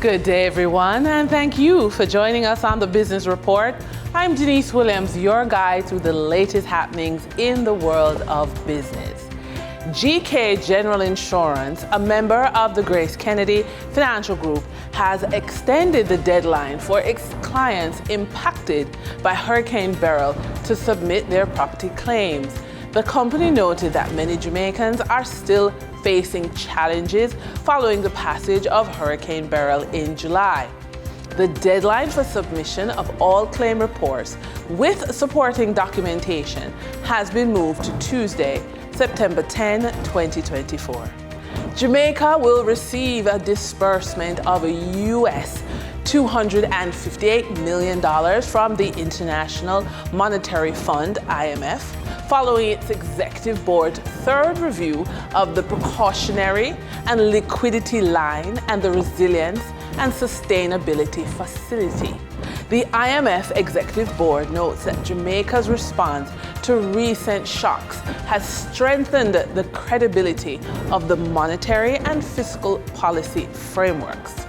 Good day, everyone, and thank you for joining us on the Business Report. I'm Denise Williams, your guide through the latest happenings in the world of business. GK General Insurance, a member of the Grace Kennedy Financial Group, has extended the deadline for its clients impacted by Hurricane Beryl to submit their property claims. The company noted that many Jamaicans are still facing challenges following the passage of Hurricane Beryl in July. The deadline for submission of all claim reports with supporting documentation has been moved to Tuesday, September 10, 2024. Jamaica will receive a disbursement of US $258 million from the International Monetary Fund, IMF, following its executive board's third review of the precautionary and liquidity line and the resilience and sustainability facility. The IMF Executive Board notes that Jamaica's response to recent shocks has strengthened the credibility of the monetary and fiscal policy frameworks.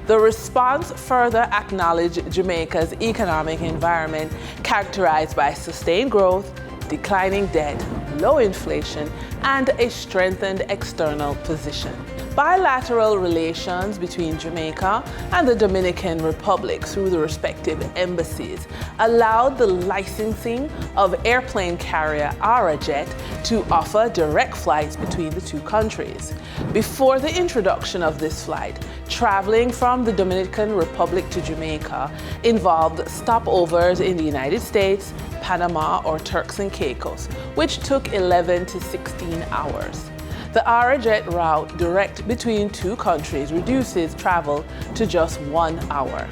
The response further acknowledged Jamaica's economic environment characterized by sustained growth, declining debt, low inflation, and a strengthened external position. Bilateral relations between Jamaica and the Dominican Republic through the respective embassies allowed the licensing of airplane carrier Arajet to offer direct flights between the two countries. Before the introduction of this flight, traveling from the Dominican Republic to Jamaica involved stopovers in the United States, Panama, or Turks and Caicos, which took 11 to 16 hours. The Arajet route direct between two countries reduces travel to just 1 hour.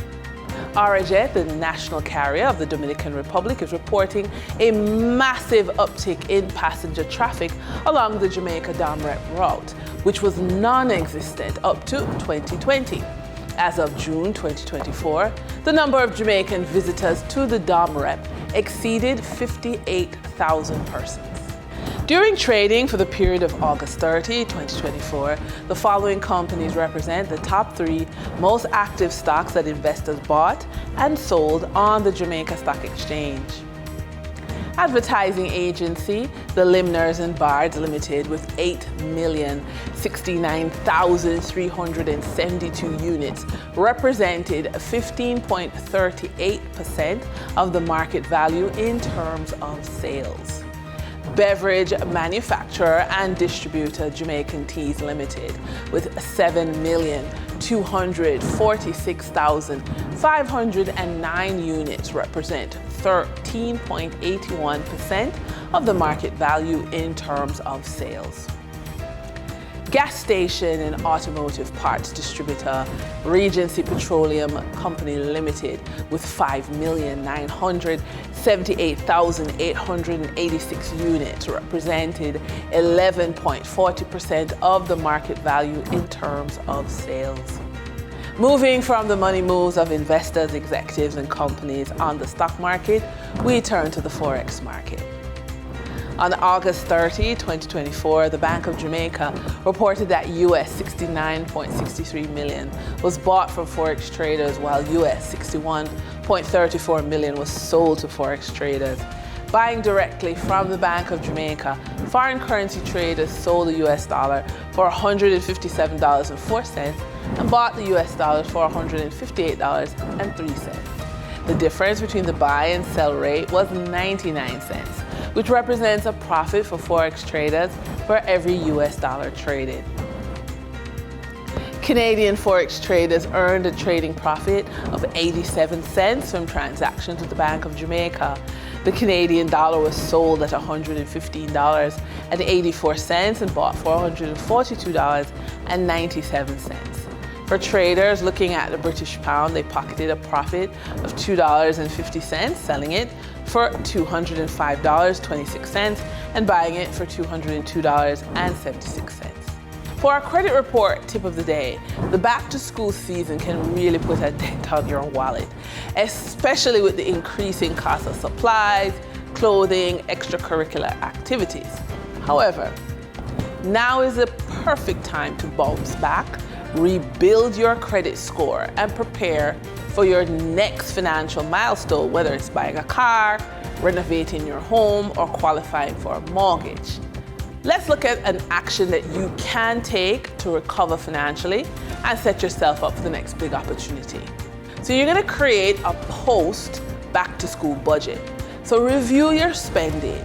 Arajet, the national carrier of the Dominican Republic, is reporting a massive uptick in passenger traffic along the Jamaica-Dom Rep route, which was non-existent up to 2020. As of June 2024, the number of Jamaican visitors to the Dom Rep exceeded 58,000 persons. During trading for the period of August 30, 2024, the following companies represent the top 3 most active stocks that investors bought and sold on the Jamaica Stock Exchange. Advertising agency, the Limners and Bards Limited, with 8,069,372 units, represented 15.38% of the market value in terms of sales. Beverage manufacturer and distributor Jamaican Teas Limited, with 7,246,509 units, represent 13.81% of the market value in terms of sales. Gas station and automotive parts distributor Regency Petroleum Company Limited, with 5,978,886 units, represented 11.40% of the market value in terms of sales. Moving from the money moves of investors, executives, and companies on the stock market, we turn to the Forex market. On August 30, 2024, the Bank of Jamaica reported that US $69.63 million was bought from Forex traders, while US $61.34 million was sold to Forex traders. Buying directly from the Bank of Jamaica, foreign currency traders sold the US dollar for $157.04 and bought the US dollar for $158.03. The difference between the buy and sell rate was 99 cents, which represents a profit for Forex traders for every US dollar traded. Canadian Forex traders earned a trading profit of 87 cents from transactions with the Bank of Jamaica. The Canadian dollar was sold at $115.84 and bought for $142.97. For traders looking at the British pound, they pocketed a profit of $2.50, selling it for $205.26 and buying it for $202.76. For our credit report tip of the day, the back-to-school season can really put a dent on your wallet, especially with the increasing cost of supplies, clothing, extracurricular activities. However, now is the perfect time to bounce back rebuild your credit score, and prepare for your next financial milestone, whether it's buying a car, renovating your home, or qualifying for a mortgage. Let's look at an action that you can take to recover financially and set yourself up for the next big opportunity. So you're going to create a post back to school budget. So review your spending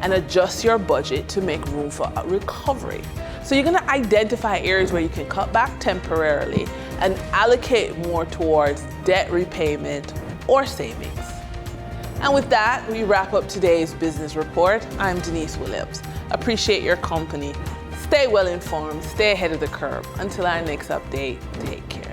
and adjust your budget to make room for a recovery. So you're going to identify areas where you can cut back temporarily and allocate more towards debt repayment or savings. And with that, we wrap up today's business report. I'm Denise Williams. Appreciate your company. Stay well informed, stay ahead of the curve. Until our next update, take care.